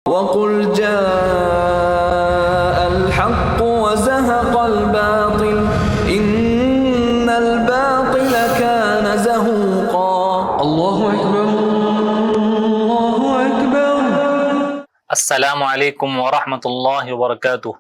وَقُلْ جَاءَ الْحَقُّ وَزَهَقَ الْبَاطِلُ إِنَّ الْبَاطِلَ كَانَ زَهُوقًا۔ اللہ اکبر، اللہ اکبر۔ السلام علیکم ورحمۃ اللہ وبرکاتہ۔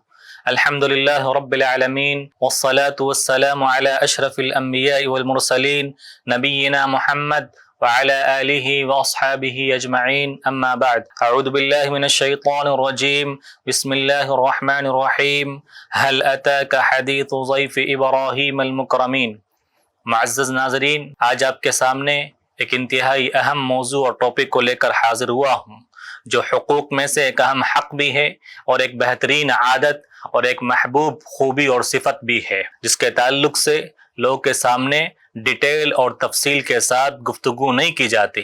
الحمد للہ رب العالمین والصلاة والسلام علی اشرف الانبیاء والمرسلین نبینا محمد وعلى آلہ واصحابہ اجمعین، اما بعد، اعوذ باللہ من الشیطان الرجیم، بسم اللہ الرحمن الرحیم۔ هل اتاک حدیث ضیف ابراہیم المکرمین۔ معزز ناظرین، آج آپ کے سامنے ایک انتہائی اہم موضوع اور ٹاپک کو لے کر حاضر ہوا ہوں، جو حقوق میں سے ایک اہم حق بھی ہے اور ایک بہترین عادت اور ایک محبوب خوبی اور صفت بھی ہے، جس کے تعلق سے لوگوں کے سامنے ڈیٹیل اور تفصیل کے ساتھ گفتگو نہیں کی جاتی۔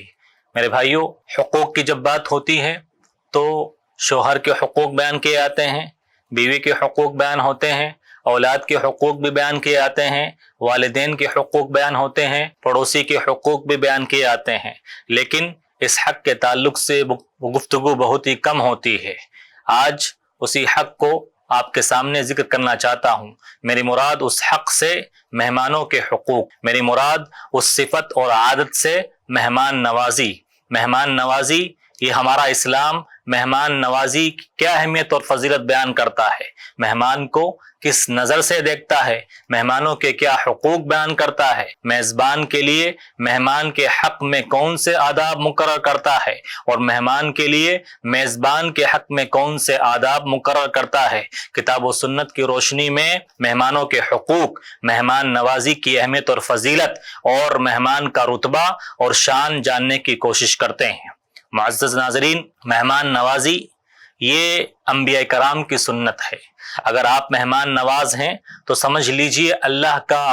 میرے بھائیوں، حقوق کی جب بات ہوتی ہے تو شوہر کے حقوق بیان کیے جاتے ہیں، بیوی کے حقوق بیان ہوتے ہیں، اولاد کے حقوق بھی بیان کیے جاتے ہیں، والدین کے حقوق بیان ہوتے ہیں، پڑوسی کے حقوق بھی بیان کیے جاتے ہیں، لیکن اس حق کے تعلق سے گفتگو بہت ہی کم ہوتی ہے۔ آج اسی حق کو آپ کے سامنے ذکر کرنا چاہتا ہوں۔ میری مراد اس حق سے مہمانوں کے حقوق، میری مراد اس صفت اور عادت سے مہمان نوازی۔ مہمان نوازی، یہ ہمارا اسلام مہمان نوازی کی کیا اہمیت اور فضیلت بیان کرتا ہے، مہمان کو کس نظر سے دیکھتا ہے، مہمانوں کے کیا حقوق بیان کرتا ہے، میزبان کے لیے مہمان کے حق میں کون سے آداب مقرر کرتا ہے، اور مہمان کے لیے میزبان کے حق میں کون سے آداب مقرر کرتا ہے۔ کتاب و سنت کی روشنی میں مہمانوں کے حقوق، مہمان نوازی کی اہمیت اور فضیلت اور مہمان کا رتبہ اور شان جاننے کی کوشش کرتے ہیں۔ معزز ناظرین، مہمان نوازی یہ انبیاء کرام کی سنت ہے۔ اگر آپ مہمان نواز ہیں تو سمجھ لیجئے اللہ کا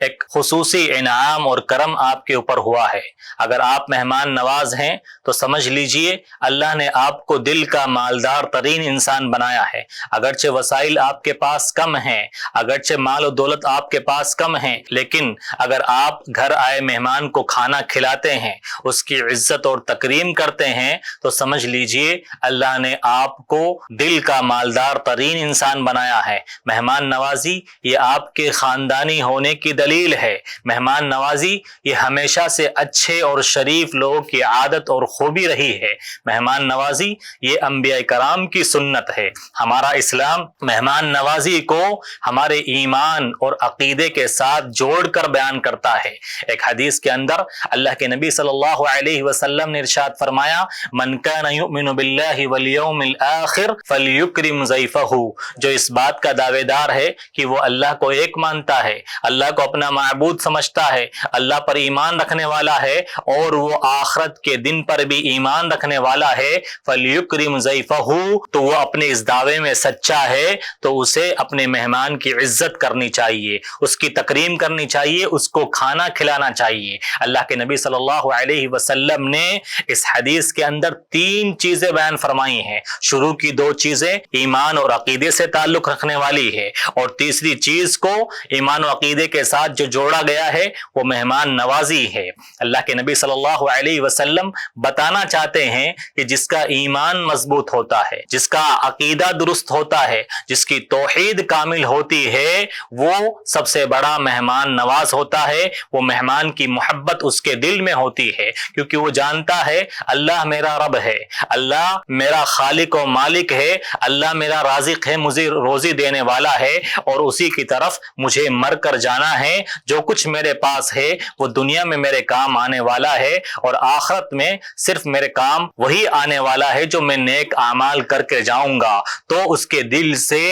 ایک خصوصی انعام اور کرم آپ کے اوپر ہوا ہے۔ اگر آپ مہمان نواز ہیں تو سمجھ لیجئے اللہ نے آپ کو دل کا مالدار ترین انسان بنایا ہے۔ اگرچہ وسائل آپ کے پاس کم ہیں، اگرچہ مال و دولت آپ کے پاس کم ہیں، لیکن اگر آپ گھر آئے مہمان کو کھانا کھلاتے ہیں، اس کی عزت اور تکریم کرتے ہیں، تو سمجھ لیجئے اللہ نے آپ کو دل کا مالدار ترین انسان بنایا ہے۔ مہمان نوازی یہ آپ کے خاندانی ہونے کی دلیل ہے۔ مہمان نوازی یہ ہمیشہ سے اچھے اور شریف لوگوں کی عادت اور خوبی رہی ہے۔ مہمان نوازی یہ انبیاء کرام کی سنت ہے۔ ہمارا اسلام مہمان نوازی کو ہمارے ایمان اور عقیدے کے ساتھ جوڑ کر بیان کرتا ہے۔ ایک حدیث کے اندر اللہ کے نبی صلی اللہ علیہ وسلم نے ارشاد فرمایا، من کان یؤمن باللہ والیوم الآخر فلیکرم ضیفہ۔ جو اس بات کا دعوے دار ہے کہ وہ اللہ کو ایک مانتا ہے، اللہ کو اپنا معبود سمجھتا ہے، اللہ پر ایمان رکھنے والا ہے، اور وہ آخرت کے دن پر بھی ایمان رکھنے والا ہے، فلیکرم ضیفہ، تو وہ اپنے اس دعوے میں سچا ہے، تو اسے اپنے مہمان کی عزت کرنی چاہیے، اس کی تکریم کرنی چاہیے، اس کو کھانا کھلانا چاہیے۔ اللہ کے نبی صلی اللہ علیہ وسلم نے اس حدیث کے اندر 3 چیزیں بیان فرمائی ہیں۔ شروع کی 2 چیزیں ایمان اور عقیدے سے تعلق رکھنے والی ہے، اور تیسری چیز کو ایمان و عقیدے کے ساتھ جو جوڑا گیا ہے وہ مہمان نوازی ہے۔ اللہ کے نبی صلی اللہ علیہ وسلم بتانا چاہتے ہیں کہ جس کا ایمان مضبوط ہوتا ہے، جس کا عقیدہ درست ہوتا ہے، جس کی توحید کامل ہوتی ہے، وہ سب سے بڑا مہمان نواز ہوتا ہے۔ وہ مہمان کی محبت اس کے دل میں ہوتی ہے، کیونکہ وہ جانتا ہے اللہ میرا رب ہے، اللہ میرا خالق و مالک ہے، اللہ میرا رازق ہے، مجھے روزی دینے والا ہے، اور اسی کی طرف مجھے مر کر جانا ہے۔ جو کچھ میرے پاس ہے وہ دنیا میں میرے کام آنے والا ہے، اور آخرت میں صرف میرے کام وہی آنے والا ہے جو میں نیک اعمال کر کے جاؤں گا۔ تو اس کے دل سے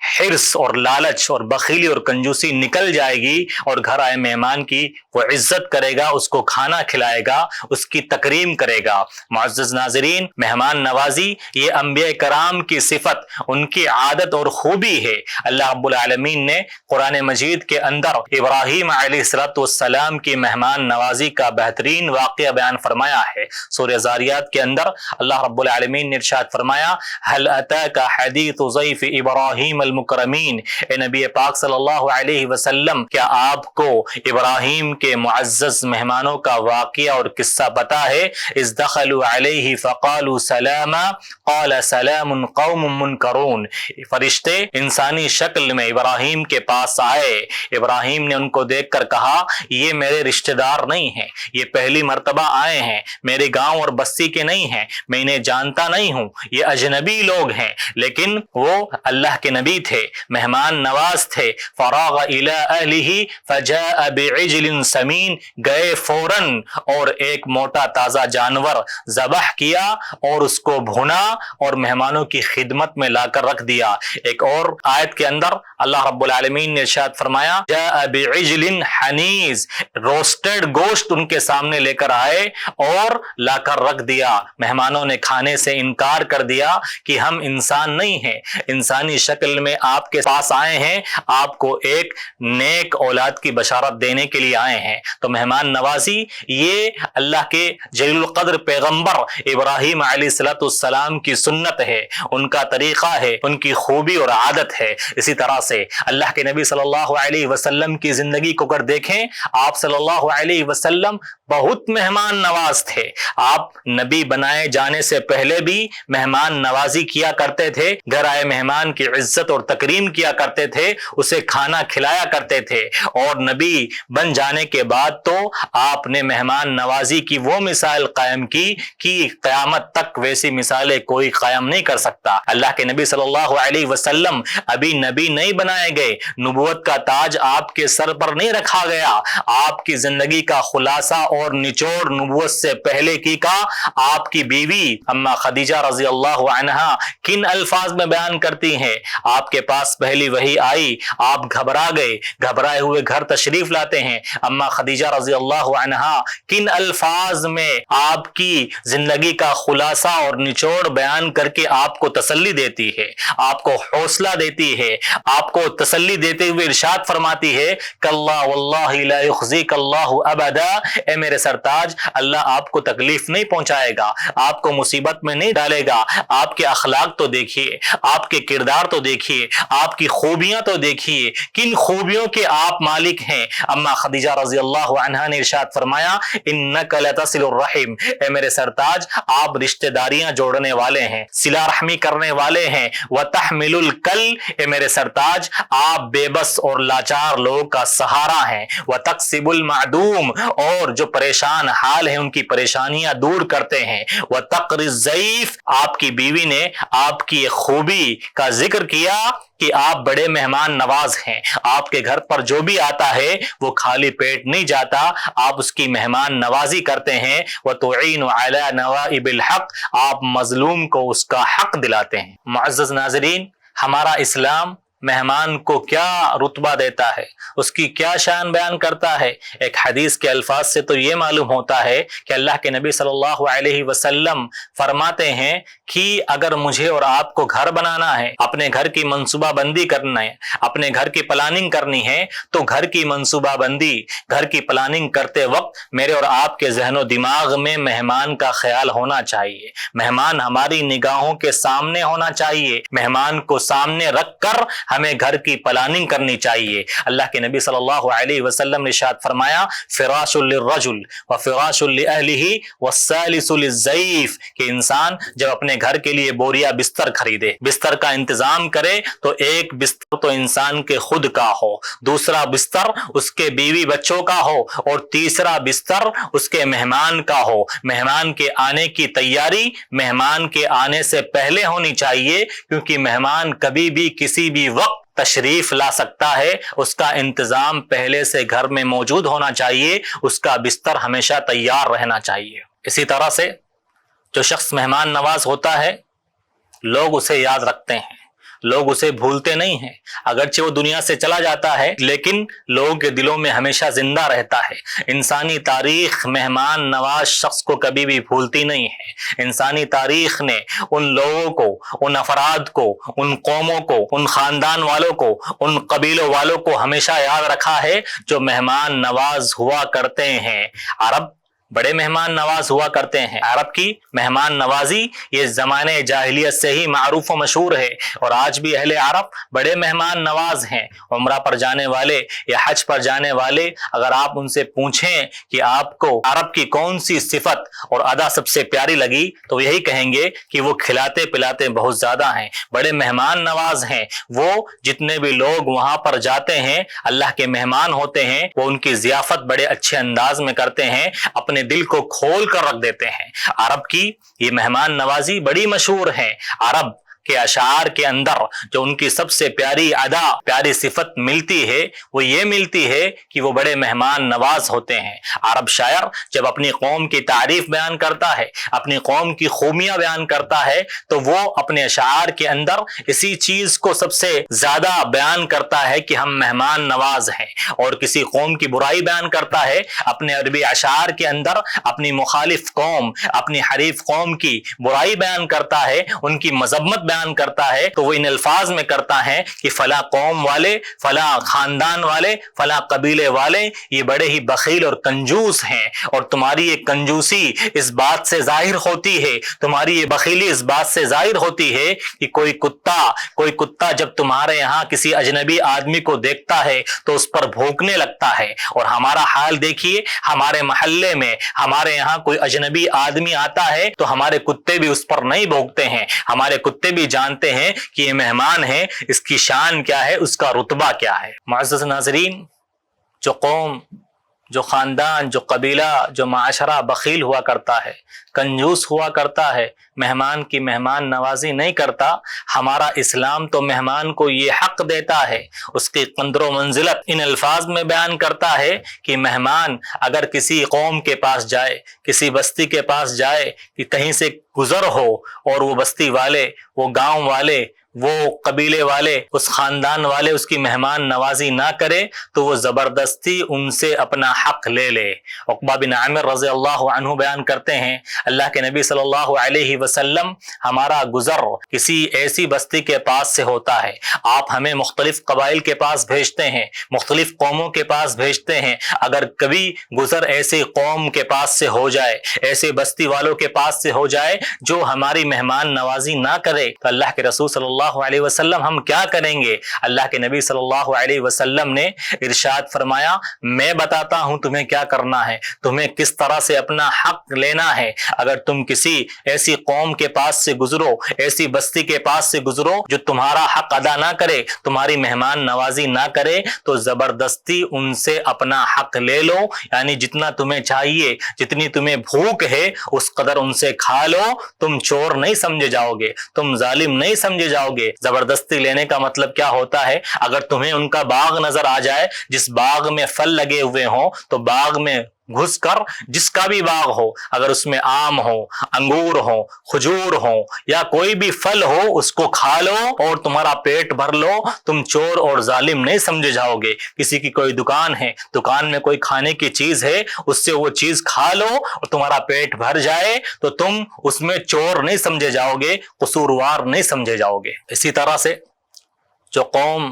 حرص اور لالچ اور بخیلی اور کنجوسی نکل جائے گی، اور گھر آئے مہمان کی وہ عزت کرے گا، اس کو کھانا کھلائے گا، اس کی تکریم کرے گا۔ معزز ناظرین، مہمان نوازی یہ انبیاء کرام کی صفت، ان کی عادت اور خوبی ہے۔ اللہ رب العالمین نے قرآن مجید کے اندر ابراہیم علیہ السلام کی مہمان نوازی کا بہترین واقعہ بیان فرمایا ہے۔ سورہ ذاریات کے اندر اللہ رب العالمین نے ارشاد فرمایا، هل اتاک حدیث ضیف ابراہیم المکرمین، اے نبی پاک صلی اللہ علیہ وسلم، کیا آپ کو ابراہیم کے معزز مہمانوں کا واقعہ اور قصہ پتا ہے؟ اذ دخلوا علیہ فقالوا سلاما قال سلام قوم منکرون، فرشتے انسانی شکل میں ابراہیم کے پاس آئے، ابراہیم نے ان کو دیکھ کر کہا یہ میرے رشتہ دار نہیں ہیں، یہ پہلی مرتبہ آئے ہیں، میرے گاؤں اور بستی کے نہیں ہیں، میں انہیں جانتا نہیں ہوں، یہ اجنبی لوگ ہیں، لیکن وہ اللہ کے نبی تھے، مہمان نواز تھے۔ فراغ الی اہلہ فجاء بعجل سمین، گئے فوراً اور ایک موٹا تازہ جانور ذبح کیا اور اس کو بھونا اور مہمانوں کی خدمت میں لا کر رکھ دیا۔ ایک اور آیت کے اندر اللہ رب العالمین نے ارشاد فرمایا جاء بعجل حنیز، روسٹڈ گوشت ان کے سامنے لے کر آئے اور لا کر رکھ دیا۔ مہمانوں نے کھانے سے انکار کر دیا کہ ہم انسان نہیں ہیں، انسانی شکل میں آپ کے پاس آئے ہیں، آپ کو ایک نیک اولاد کی بشارت دینے کے لیے آئے ہیں۔ تو مہمان نوازی یہ اللہ کے جلیل القدر پیغمبر ابراہیم علیہ السلام کی سنت ہے، ان کا طریقہ ہے، ان کی خوبی اور عادت ہے۔ اسی طرح سے اللہ کے نبی صلی اللہ علیہ وسلم کی زندگی کو اگر دیکھیں، آپ صلی اللہ علیہ وسلم بہت مہمان نواز تھے۔ آپ نبی بنائے جانے سے پہلے بھی مہمان نوازی کیا کرتے تھے، گھر آئے مہمان کی عزت اور تکریم کیا کرتے تھے، اسے کھانا کھلایا کرتے تھے، اور نبی بن جانے کے بعد تو آپ نے مہمان نوازی کی وہ مثال قائم کی کہ قیامت تک ویسی مثالیں کوئی قائم نہیں کر سکتا۔ اللہ کے نبی صلی اللہ علیہ وسلم ابھی نبی نہیں بنائے گئے، نبوت کا تاج آپ کے سر پر نہیں رکھا گیا، آپ کی زندگی کا خلاصہ اور نچوڑ نبوت سے پہلے کی کا آپ کی بیوی اما خدیجہ رضی اللہ عنہا کن الفاظ میں بیان کرتی ہیں۔ آپ کے پاس پہلی وحی آئی، آپ گھبرا گئے، گھبرائے ہوئے گھر تشریف لاتے ہیں، اما خدیجہ رضی اللہ عنہا کن الفاظ میں آپ کی زندگی کا خلاصہ اور نچوڑ بیان کر کے آپ کو تسلی دیتی ہے، آپ کو حوصلہ دیتی ہے، آپ کو تسلی دیتے ہوئے ارشاد فرماتی ہے کاللہ واللہ لا یخزیک اللہ ابدا، اے میرے سرتاج اللہ آپ کو تکلیف نہیں پہنچائے گا، آپ کو مصیبت میں نہیں ڈالے گا، آپ کے اخلاق تو دیکھیے، آپ کے کردار تو دیکھیے، آپ کی خوبیاں تو دیکھیے، کن خوبیوں کے آپ مالک ہیں۔ اما خدیجہ رضی اللہ عنہا نے ارشاد فرمایا انک لتصل الرحم، اے میرے سرتاج آپ رشتہ داریاں جوڑنے والے ہیں، صلہ رحمی کرنے والے ہیں، وتحمل الکل، اے میرے سرتاج آپ بے بس اور لاچار لوگوں کا سہارا ہیں، وتکسب المعدوم، اور جو پریشان حال ہیں ان کی پریشانیاں دور کرتے ہیں، وتقری الضیف، آپ کی بیوی نے آپ کی خوبی کا ذکر کیا کہ آپ بڑے مہمان نواز ہیں، آپ کے گھر پر جو بھی آتا ہے وہ خالی پیٹ نہیں جاتا، آپ اس کی مہمان نوازی کرتے ہیں، وَتُعِينُ عَلَى نَوَائِبِ الْحَقِّ، آپ مظلوم کو اس کا حق دلاتے ہیں۔ معزز ناظرین، ہمارا اسلام مہمان کو کیا رتبہ دیتا ہے، اس کی کیا شان بیان کرتا ہے؟ ایک حدیث کے الفاظ سے تو یہ معلوم ہوتا ہے کہ اللہ کے نبی صلی اللہ علیہ وسلم فرماتے ہیں کہ اگر مجھے اور آپ کو گھر بنانا ہے، اپنے گھر کی منصوبہ بندی کرنا ہے، اپنے گھر کی پلاننگ کرنی ہے، تو گھر کی منصوبہ بندی، گھر کی پلاننگ کرتے وقت میرے اور آپ کے ذہن و دماغ میں مہمان کا خیال ہونا چاہیے، مہمان ہماری نگاہوں کے سامنے ہونا چاہیے، مہمان کو سامنے رکھ کر ہمیں گھر کی پلاننگ کرنی چاہیے۔ اللہ کے نبی صلی اللہ علیہ وسلم نے ارشاد فرمایا فراش للرجل وفراش لأہلہ والثالث للضیف، کہ انسان جب اپنے گھر کے لیے بوریا بستر خریدے، بستر کا انتظام کرے، تو ایک بستر تو انسان کے خود کا ہو، دوسرا بستر اس کے بیوی بچوں کا ہو، اور تیسرا بستر اس کے مہمان کا ہو۔ مہمان کے آنے کی تیاری مہمان کے آنے سے پہلے ہونی چاہیے، کیونکہ مہمان کبھی بھی کسی بھی وقت تشریف لا سکتا ہے، اس کا انتظام پہلے سے گھر میں موجود ہونا چاہیے، اس کا بستر ہمیشہ تیار رہنا چاہیے۔ اسی طرح سے جو شخص مہمان نواز ہوتا ہے لوگ اسے یاد رکھتے ہیں، لوگ اسے بھولتے نہیں ہیں، اگرچہ وہ دنیا سے چلا جاتا ہے لیکن لوگوں کے دلوں میں ہمیشہ زندہ رہتا ہے۔ انسانی تاریخ مہمان نواز شخص کو کبھی بھی بھولتی نہیں ہے۔ انسانی تاریخ نے ان لوگوں کو، ان افراد کو، ان قوموں کو، ان خاندان والوں کو، ان قبیلوں والوں کو ہمیشہ یاد رکھا ہے جو مہمان نواز ہوا کرتے ہیں۔ عرب بڑے مہمان نواز ہوا کرتے ہیں۔ عرب کی مہمان نوازی یہ زمانے جاہلیت سے ہی معروف و مشہور ہے، اور آج بھی اہل عرب بڑے مہمان نواز ہیں۔ عمرہ پر جانے والے یا حج پر جانے والے اگر آپ ان سے پوچھیں کہ آپ کو عرب کی کون سی صفت اور ادا سب سے پیاری لگی تو یہی کہیں گے کہ وہ کھلاتے پلاتے بہت زیادہ ہیں، بڑے مہمان نواز ہیں۔ وہ جتنے بھی لوگ وہاں پر جاتے ہیں اللہ کے مہمان ہوتے ہیں، وہ ان کی ضیافت بڑے اچھے انداز میں کرتے ہیں، اپنے دل کو کھول کر رکھ دیتے ہیں۔ عرب کی یہ مہمان نوازی بڑی مشہور ہے۔ عرب کے اشعار کے اندر جو ان کی سب سے پیاری ادا، پیاری صفت ملتی ہے وہ یہ ملتی ہے کہ وہ بڑے مہمان نواز ہوتے ہیں۔ عرب شاعر جب اپنی قوم کی تعریف بیان کرتا ہے، اپنی قوم کی خوبیاں بیان کرتا ہے تو وہ اپنے اشعار کے اندر اسی چیز کو سب سے زیادہ بیان کرتا ہے کہ ہم مہمان نواز ہیں، اور کسی قوم کی برائی بیان کرتا ہے اپنے عربی اشعار کے اندر اپنی مخالف قوم، اپنی حریف قوم کی برائی بیان کرتا ہے، ان کی مذمت بیان کرتا ہے تو وہ ان الفاظ میں کرتا ہے کہ فلاں قوم والے، فلاں خاندان والے، فلاں قبیلے والے یہ بڑے ہی بخیل اور کنجوس ہیں، اور تمہاری یہ کنجوسی اس بات سے ظاہر ہوتی ہے، تمہاری یہ بخیلی اس بات سے ظاہر ہوتی ہے کہ کوئی کتا جب تمہارے یہاں کسی اجنبی آدمی کو دیکھتا ہے تو اس پر بھونکنے لگتا ہے، اور ہمارا حال دیکھیے، ہمارے محلے میں ہمارے یہاں کوئی اجنبی آدمی آتا ہے تو ہمارے کتے بھی اس پر نہیں بھونکتے ہیں، ہمارے کتے بھی جانتے ہیں کہ یہ مہمان ہے، اس کی شان کیا ہے، اس کا رتبہ کیا ہے۔ معزز ناظرین، جو قوم، جو خاندان، جو قبیلہ، جو معاشرہ بخیل ہوا کرتا ہے، کنجوس ہوا کرتا ہے، مہمان کی مہمان نوازی نہیں کرتا، ہمارا اسلام تو مہمان کو یہ حق دیتا ہے، اس کی قدر و منزلت ان الفاظ میں بیان کرتا ہے کہ مہمان اگر کسی قوم کے پاس جائے، کسی بستی کے پاس جائے، کہ کہیں سے گزر ہو اور وہ بستی والے، وہ گاؤں والے، وہ قبیلے والے، اس خاندان والے اس کی مہمان نوازی نہ کرے تو وہ زبردستی ان سے اپنا حق لے لے۔ عقبہ بن عامر رضی اللہ عنہ بیان کرتے ہیں، اللہ کے نبی صلی اللہ علیہ وسلم ہمارا گزر کسی ایسی بستی کے پاس سے ہوتا ہے، آپ ہمیں مختلف قبائل کے پاس بھیجتے ہیں، مختلف قوموں کے پاس بھیجتے ہیں، اگر کبھی گزر ایسی قوم کے پاس سے ہو جائے، ایسے بستی والوں کے پاس سے ہو جائے جو ہماری مہمان نوازی نہ کرے تو اللہ کے رسول صلی اللہ علیہ وسلم ہم کیا کریں گے؟ اللہ کے نبی صلی اللہ علیہ وسلم نے ارشاد فرمایا، میں بتاتا ہوں تمہیں کیا کرنا ہے، تمہیں کس طرح سے اپنا حق لینا ہے۔ اگر تم کسی ایسی قوم کے پاس سے گزرو، ایسی بستی کے پاس سے گزرو جو تمہارا حق ادا نہ کرے، تمہاری مہمان نوازی نہ کرے، تو زبردستی ان سے اپنا حق لے لو، یعنی جتنا تمہیں چاہیے، جتنی تمہیں بھوک ہے اس قدر ان سے کھا لو، تم چور نہیں سمجھے جاؤ گے، تم ظالم نہیں سمجھے جاؤ گے۔ زبردستی لینے کا مطلب کیا ہوتا ہے؟ اگر تمہیں ان کا باغ نظر آ جائے، جس باغ میں پھل لگے ہوئے ہوں تو باغ میں گھس کر، جس کا بھی باغ ہو، اگر اس میں آم ہو، انگور ہو، کھجور ہو یا کوئی بھی پھل ہو، اس کو کھا لو اور تمہارا پیٹ بھر لو، تم چور اور ظالم نہیں سمجھے جاؤ گے۔ کسی کی کوئی دکان ہے، دکان میں کوئی کھانے کی چیز ہے، اس سے وہ چیز کھا لو اور تمہارا پیٹ بھر جائے تو تم اس میں چور نہیں سمجھے جاؤ گے، قصوروار نہیں سمجھے جاؤ گے۔ اسی طرح سے جو قوم،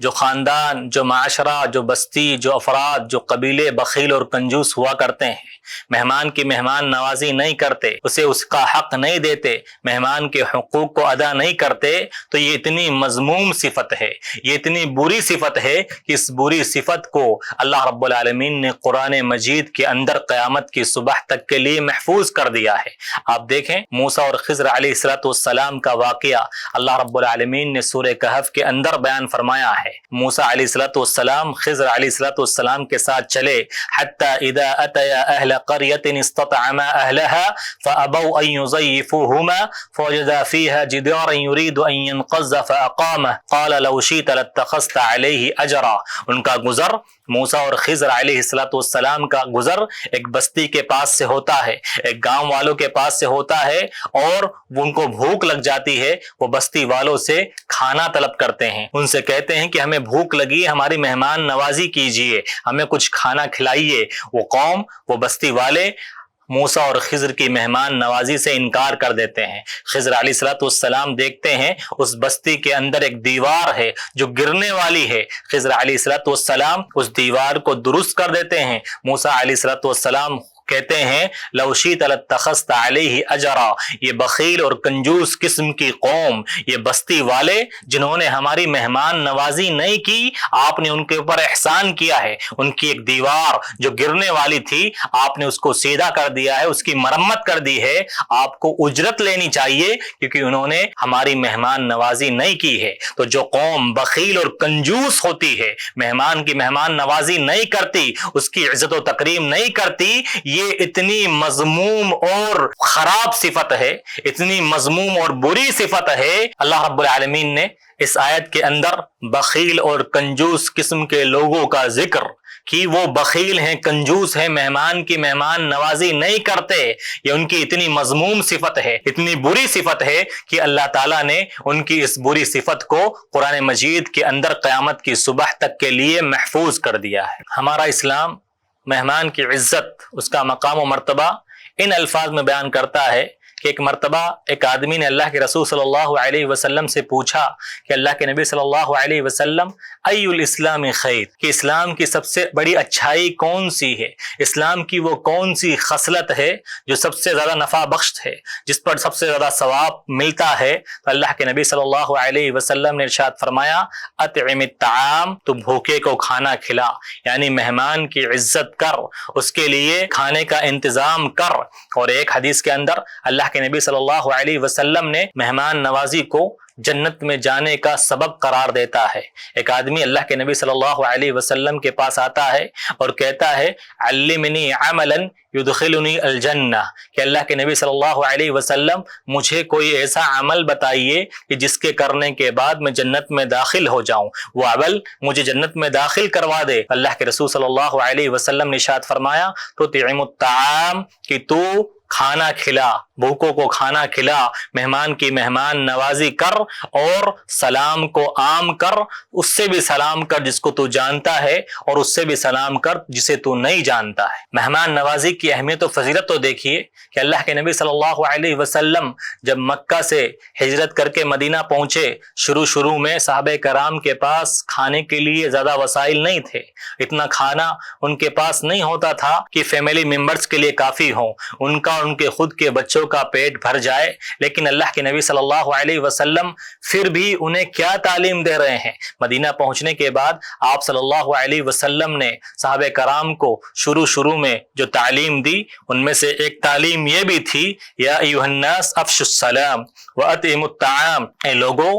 جو خاندان، جو معاشرہ، جو بستی، جو افراد، جو قبیلے بخیل اور کنجوس ہوا کرتے ہیں، مہمان کی مہمان نوازی نہیں کرتے، اسے اس کا حق نہیں دیتے، مہمان کے حقوق کو ادا نہیں کرتے، تو یہ اتنی مذموم صفت ہے، یہ اتنی بری صفت ہے کہ اس بری صفت کو اللہ رب العالمین نے قرآن مجید کے اندر قیامت کی صبح تک کے لیے محفوظ کر دیا ہے۔ آپ دیکھیں موسیٰ اور خضر علیہ السلام کا واقعہ اللہ رب العالمین نے سورہ کہف کے اندر بیان فرمایا ہے۔ موسیٰ علیہ السلام خضر علیہ السلام کے ساتھ چلے، حتی اذا اتیا اہل قریۃ استطعما اہلها فابوا ان یضیفوهما فوجدا فیها جدارا یرید ان ينقض فاقامه قال لو شئت لاتخذت علیہ اجرا۔ ان کا گزر، موسیٰ اور خضر علیہ السلام کا گزر ایک بستی کے پاس سے ہوتا ہے، ایک گاؤں والوں کے پاس سے ہوتا ہے، اور ان کو بھوک لگ جاتی ہے، وہ بستی والوں سے کھانا طلب کرتے ہیں، ان سے کہتے ہیں کہ ہمیں بھوک لگی، ہماری مہمان نوازی کیجئے، ہمیں کچھ کھانا کھلائیے۔ وہ قوم، وہ بستی والے موسیٰ اور خضر کی مہمان نوازی سے انکار کر دیتے ہیں۔ خضر علیہ السلام دیکھتے ہیں اس بستی کے اندر ایک دیوار ہے جو گرنے والی ہے، خضر علیہ السلام اس دیوار کو درست کر دیتے ہیں۔ موسیٰ علیہ السلام کہتے ہیں لو شئت لاتخذت علیہ اجرا، یہ بخیل اور کنجوس قسم کی قوم، یہ بستی والے جنہوں نے ہماری مہمان نوازی نہیں کی، آپ نے ان کے اوپر احسان کیا ہے، ان کی ایک دیوار جو گرنے والی تھی آپ نے اس کو سیدھا کر دیا ہے، اس کی مرمت کر دی ہے، آپ کو اجرت لینی چاہیے کیونکہ انہوں نے ہماری مہمان نوازی نہیں کی ہے۔ تو جو قوم بخیل اور کنجوس ہوتی ہے، مہمان کی مہمان نوازی نہیں کرتی، اس کی عزت و تکریم نہیں کرتی، یہ اتنی مذموم اور خراب صفت ہے، اتنی مذموم اور بری صفت ہے۔ اللہ رب العالمین نے اس آیت کے اندر بخیل اور کنجوس قسم کے لوگوں کا ذکر کہ وہ بخیل ہیں، کنجوس ہیں، مہمان کی مہمان نوازی نہیں کرتے، یہ ان کی اتنی مذموم صفت ہے، اتنی بری صفت ہے کہ اللہ تعالیٰ نے ان کی اس بری صفت کو قرآن مجید کے اندر قیامت کی صبح تک کے لیے محفوظ کر دیا ہے۔ ہمارا اسلام مہمان کی عزت، اس کا مقام و مرتبہ ان الفاظ میں بیان کرتا ہے کہ ایک مرتبہ ایک آدمی نے اللہ کے رسول صلی اللہ علیہ وسلم سے پوچھا کہ اللہ کے نبی صلی اللہ علیہ وسلم ای الاسلام خیر، کہ اسلام کی سب سے بڑی اچھائی کون سی ہے، اسلام کی وہ کون سی خصلت ہے جو سب سے زیادہ نفع بخش ہے، جس پر سب سے زیادہ ثواب ملتا ہے؟ تو اللہ کے نبی صلی اللہ علیہ وسلم نے ارشاد فرمایا اطعم الطعام، تو بھوکے کو کھانا کھلا، یعنی مہمان کی عزت کر، اس کے لیے کھانے کا انتظام کر۔ اور ایک حدیث کے اندر اللہ کے نبی صلی اللہ علیہ وسلم نے مہمان نوازی کو جنت میں جانے کا سبب قرار دیتا ہے۔ ایک آدمی اللہ کے نبی صلی اللہ علیہ وسلم کے پاس آتا ہے اور کہتا ہے علمنی عملا یدخلنی الجنہ، کہ اللہ کے نبی صلی اللہ علیہ وسلم مجھے کوئی ایسا عمل بتائیے کہ جس کے کرنے کے بعد میں جنت میں داخل ہو جاؤں، وہ عمل مجھے جنت میں داخل کروا دے۔ اللہ کے رسول صلی اللہ علیہ وسلم نے ارشاد فرمایا تو تطعم الطعام، کہ تو کھانا کھلا، بھوکوں کو کھانا کھلا، مہمان کی مہمان نوازی کر، اور سلام کو عام کر، اس سے بھی سلام کر جس کو تو جانتا ہے، اور اس سے بھی سلام کر جسے تو نہیں جانتا ہے۔ مہمان نوازی کی اہمیت و فضیلت تو دیکھیے کہ اللہ کے نبی صلی اللہ علیہ وسلم جب مکہ سے ہجرت کر کے مدینہ پہنچے، شروع میں صحابہ کرام کے پاس کھانے کے لیے زیادہ وسائل نہیں تھے، اتنا کھانا ان کے پاس نہیں ہوتا تھا کہ فیملی ممبرز کے لیے کافی ہو، ان کا ان کے خود کے بچوں کا پیٹ بھر جائے۔ لیکن اللہ کے نبی صلی اللہ علیہ وسلم پھر بھی انہیں کیا تعلیم دے رہے ہیں؟ مدینہ پہنچنے کے بعد آپ صلی اللہ علیہ وسلم نے صحابہ کرام کو شروع میں جو تعلیم دی، ان میں سے ایک تعلیم یہ بھی تھی یا ایھا الناس افشوا السلام واطعموا الطعام، اے لوگو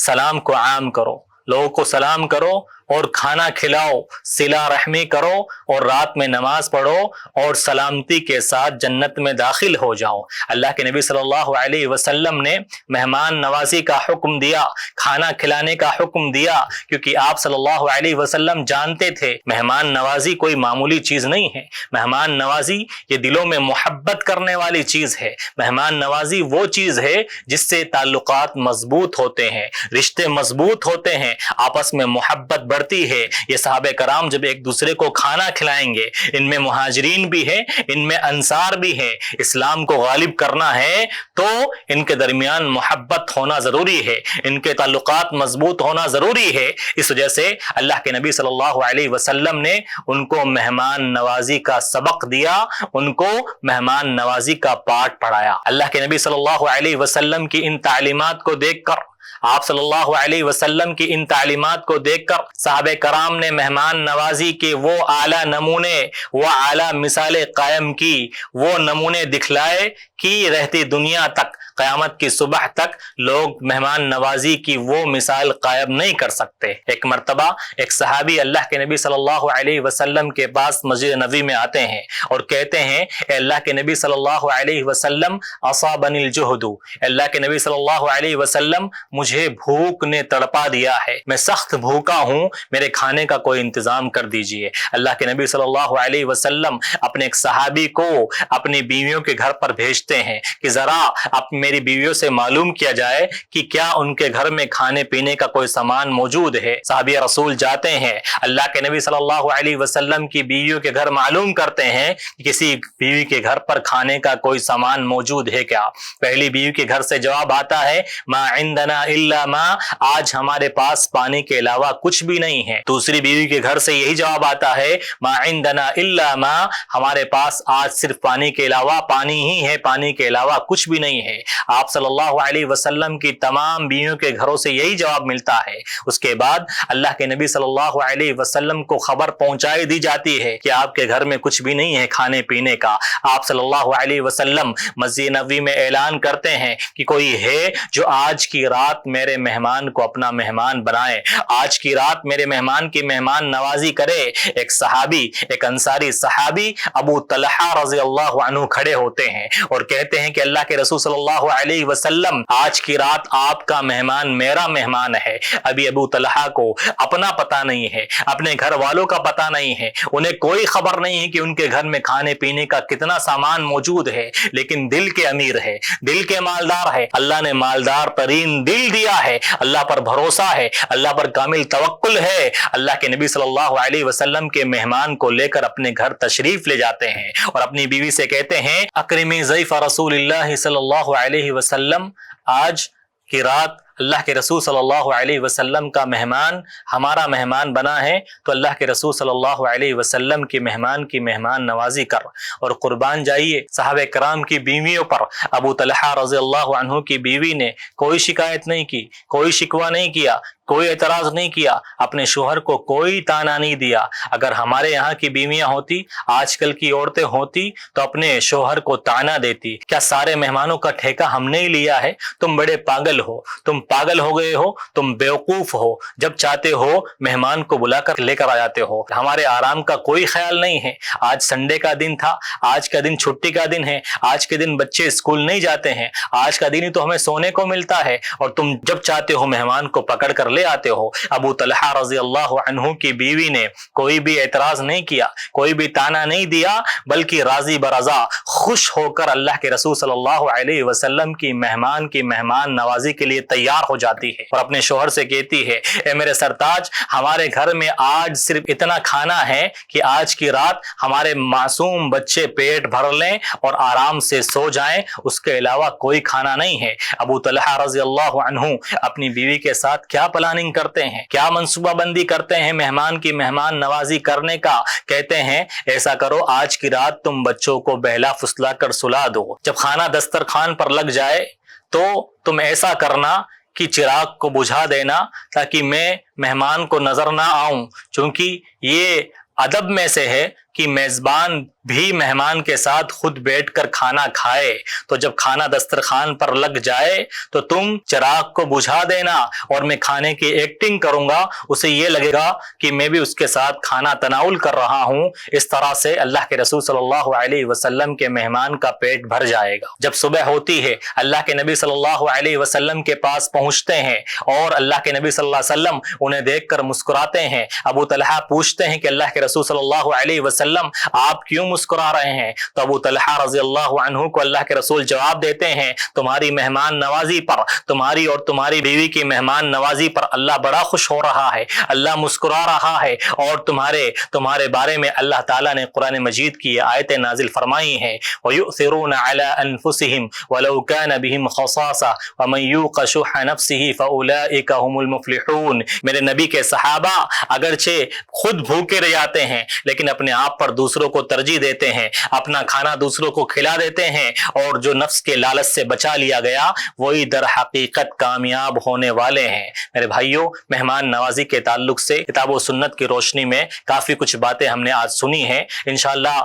سلام کو عام کرو، لوگوں کو سلام کرو اور کھانا کھلاؤ، صلہ رحمی کرو، اور رات میں نماز پڑھو، اور سلامتی کے ساتھ جنت میں داخل ہو جاؤ۔ اللہ کے نبی صلی اللہ علیہ وسلم نے مہمان نوازی کا حکم دیا، کھانا کھلانے کا حکم دیا، کیونکہ آپ صلی اللہ علیہ وسلم جانتے تھے مہمان نوازی کوئی معمولی چیز نہیں ہے، مہمان نوازی یہ دلوں میں محبت کرنے والی چیز ہے، مہمان نوازی وہ چیز ہے جس سے تعلقات مضبوط ہوتے ہیں، رشتے مضبوط ہوتے ہیں، آپس میں محبت بڑھتی ہے۔ یہ صحابہ کرام جب ایک دوسرے کو کھانا کھلائیں گے، ان میں مہاجرین بھی ہیں، ان میں انصار بھی ہیں، اسلام کو غالب کرنا ہے تو ان کے درمیان محبت ہونا ضروری ہے، ان کے تعلقات مضبوط ہونا ضروری ہے۔ اس وجہ سے اللہ کے نبی صلی اللہ علیہ وسلم نے ان کو مہمان نوازی کا سبق دیا، ان کو مہمان نوازی کا پاٹ پڑھایا۔ اللہ کے نبی صلی اللہ علیہ وسلم کی ان تعلیمات کو دیکھ کر، آپ صلی اللہ علیہ وسلم کی ان تعلیمات کو دیکھ کر صحابہ کرام نے مہمان نوازی کے وہ اعلیٰ نمونے، وہ اعلیٰ مثالیں قائم کی، وہ نمونے دکھلائے کہ رہتی دنیا تک، قیامت کی صبح تک لوگ مہمان نوازی کی وہ مثال قائم نہیں کر سکتے۔ ایک مرتبہ ایک صحابی اللہ کے نبی صلی اللہ علیہ وسلم کے پاس مسجد نبوی میں آتے ہیں اور کہتے ہیں اے اللہ کے نبی صلی اللہ علیہ وسلم اصابنی الجہد، اللہ کے نبی صلی اللہ علیہ وسلم مجھے بھوک نے تڑپا دیا ہے، میں سخت بھوکا ہوں، میرے کھانے کا کوئی انتظام کر دیجئے۔ اللہ کے نبی صلی اللہ علیہ وسلم اپنے ایک صحابی کو اپنی بیویوں کے گھر پر بھیجتے پوچھتے ہیں کہ ذرا اب میری بیویوں سے معلوم کیا جائے کہ کیا ان کے گھر میں کھانے پینے کا کوئی سامان موجود ہے۔ صحابی رسول جاتے ہیں، اللہ کے نبی صلی اللہ علیہ وسلم کی بیویوں کے گھر معلوم کرتے ہیں کہ کسی بیوی کے گھر پر کھانے کا کوئی سامان موجود ہے کیا؟ پہلی بیوی کے گھر سے جواب آتا ہے ما عندنا الا ما، آج ہمارے پاس پانی کے علاوہ کچھ بھی نہیں ہے۔ دوسری بیوی کے گھر سے یہی جواب آتا ہے ما عندنا الا ما، ہمارے پاس آج صرف پانی کے علاوہ پانی ہی ہے، پانی کے علاوہ کچھ بھی نہیں ہے۔ آپ صلی اللہ علیہ وسلم کی تمام بیویوں کے گھروں سے یہی جواب ملتا ہے۔ اس کے بعد اللہ کے نبی صلی اللہ علیہ وسلم کو خبر پہنچائی دی جاتی ہے کہ آپ کے گھر میں کچھ بھی نہیں ہے کھانے پینے کا۔ آپ صلی اللہ علیہ وسلم مسجد نبوی میں اعلان کرتے ہیں کہ کوئی ہے جو آج کی رات میرے مہمان کو اپنا مہمان بنائے، آج کی رات میرے مہمان کی مہمان نوازی کرے۔ ایک صحابی، ایک انصاری صحابی ابو طلحہ رضی اللہ عنہ کھڑے ہوتے ہیں اور کہتے ہیں کہ اللہ کے رسول صلی اللہ علیہ وسلم آج کی رات آپ کا مہمان میرا مہمان ہے۔ ابھی ابو طلحہ کو اپنا پتہ نہیں ہے، اپنے گھر والوں کا پتہ نہیں ہے، انہیں کوئی خبر نہیں ہے کہ ان کے گھر میں کھانے پینے کا کتنا سامان موجود ہے، لیکن دل کے امیر ہے، دل کے مالدار ہے، اللہ نے مالدار ترین دل دیا ہے، اللہ پر بھروسہ ہے، اللہ پر کامل توکل ہے۔ اللہ کے نبی صلی اللہ علیہ وسلم کے مہمان کو لے کر اپنے گھر تشریف لے جاتے ہیں اور اپنی بیوی سے کہتے ہیں اکرمی ضیف رسول اللہ صلی اللہ علیہ وسلم، آج کی رات اللہ کے رسول صلی اللہ علیہ وسلم کا مہمان ہمارا مہمان بنا ہے، تو اللہ کے رسول صلی اللہ علیہ وسلم کی مہمان نوازی کر اور قربان جائیے۔ صحابہ کرام کی بیویوں پر ابو طلحہ رضی اللہ عنہ کی بیوی نے کوئی شکایت نہیں کی، کوئی شکوہ نہیں کیا، کوئی اعتراض نہیں کیا، اپنے شوہر کو کوئی تانا نہیں دیا۔ اگر ہمارے یہاں کی بیویاں ہوتی، آج کل کی عورتیں ہوتی تو اپنے شوہر کو تانا دیتی، کیا سارے مہمانوں کا ٹھیکہ ہم نے ہی لیا ہے؟ تم بڑے پاگل ہو، تم پاگل ہو گئے ہو، تم بیوقوف ہو، جب چاہتے ہو مہمان کو بلا کر لے کر آ جاتے ہو، ہمارے آرام کا کوئی خیال نہیں ہے۔ آج سنڈے کا دن تھا، آج کا دن چھٹی کا دن ہے، آج کے دن بچے اسکول نہیں جاتے ہیں، آج کا دن ہی تو ہمیں سونے کو ملتا ہے، اور تم جب چاہتے ہو مہمان کو پکڑ کر لے آتے ہو۔ ابو طلحہ رضی اللہ عنہ کی بیوی نے کوئی بھی اعتراض نہیں کیا، کوئی بھی تانا نہیں دیا، بلکہ راضی برضا خوش ہو کر اللہ کے رسول صلی اللہ علیہ وسلم کی مہمان نوازی کے لیے تیار ہو جاتی ہے اور اپنے شوہر سے کہتی ہے اے میرے سرتاج، ہمارے گھر میں آج صرف اتنا کھانا ہے کہ آج کی رات ہمارے معصوم بچے پیٹ بھر لیں اور آرام سے سو جائیں، اس کے علاوہ کوئی کھانا نہیں ہے۔ ابو طلحہ رضی اللہ عنہ اپنی بیوی کے ساتھ کیا پلاننگ کرتے ہیں، کیا منصوبہ بندی کرتے ہیں مہمان کی مہمان نوازی کرنے کا؟ کہتے ہیں ایسا کرو، آج کی رات تم بچوں کو بہلا فسلا کر سلا دو، جب کھانا دسترخوان پر لگ جائے تو تم ایسا کرنا کہ چراغ کو بجھا دینا تاکہ میں مہمان کو نظر نہ آؤں، چونکہ یہ ادب میں سے ہے کہ میزبان بھی مہمان کے ساتھ خود بیٹھ کر کھانا کھائے، تو جب کھانا دسترخوان پر لگ جائے تو تم چراغ کو بجھا دینا اور میں کھانے کی ایکٹنگ کروں گا، اسے یہ لگے گا کہ میں بھی اس کے ساتھ کھانا تناول کر رہا ہوں۔ اس طرح سے اللہ کے رسول صلی اللہ علیہ وسلم کے مہمان کا پیٹ بھر جائے گا۔ جب صبح ہوتی ہے، اللہ کے نبی صلی اللہ علیہ وسلم کے پاس پہنچتے ہیں اور اللہ کے نبی صلی اللہ علیہ وسلم انہیں دیکھ کر مسکراتے ہیں۔ ابو طلحہ پوچھتے ہیں کہ اللہ کے رسول صلی اللہ علیہ وسلم آپ کیوں مسکرا رہے ہیں؟ تو ابو طلحہ رضی اللہ عنہ کو اللہ کے رسول جواب دیتے ہیں تمہاری مہمان نوازی پر، تمہاری اور تمہاری بیوی کی مہمان نوازی پر اللہ بڑا خوش ہو رہا ہے، اللہ مسکرا رہا ہے، اور تمہارے بارے میں اللہ تعالیٰ نے قرآن مجید کی آیتیں نازل فرمائی ہیں وَيُؤْثِرُونَ عَلَىٰ أَنفُسِهِمْ وَلَوْ كَانَ بِهِمْ خَصَاصَةٌ وَمَن يُوقَ شُحَّ نَفْسِهِ فَأُولَٰئِكَ هُمُ الْمُفْلِحُونَ۔ میرے نبی کے صحابہ اگرچہ خود بھوکے رہ جاتے ہیں لیکن اپنے آپ پر دوسروں کو ترجیح دیتے ہیں، اپنا کھانا دوسروں کو کھلا دیتے ہیں، اور جو نفس کے لالچ سے بچا لیا گیا وہی در حقیقت کامیاب ہونے والے ہیں۔ میرے بھائیوں، مہمان نوازی کے تعلق سے کتاب و سنت کی روشنی میں کافی کچھ باتیں ہم نے آج سنی ہیں، انشاءاللہ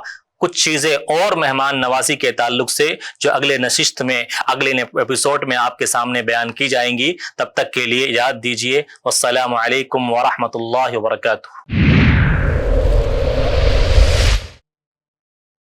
کچھ چیزیں اور مہمان نوازی کے تعلق سے جو اگلے نشست میں، اگلے ایپیسوڈ میں آپ کے سامنے بیان کی جائیں گی۔ تب تک کے لیے یاد دیجیے، والسلام علیکم ورحمۃ اللہ وبرکاتہ۔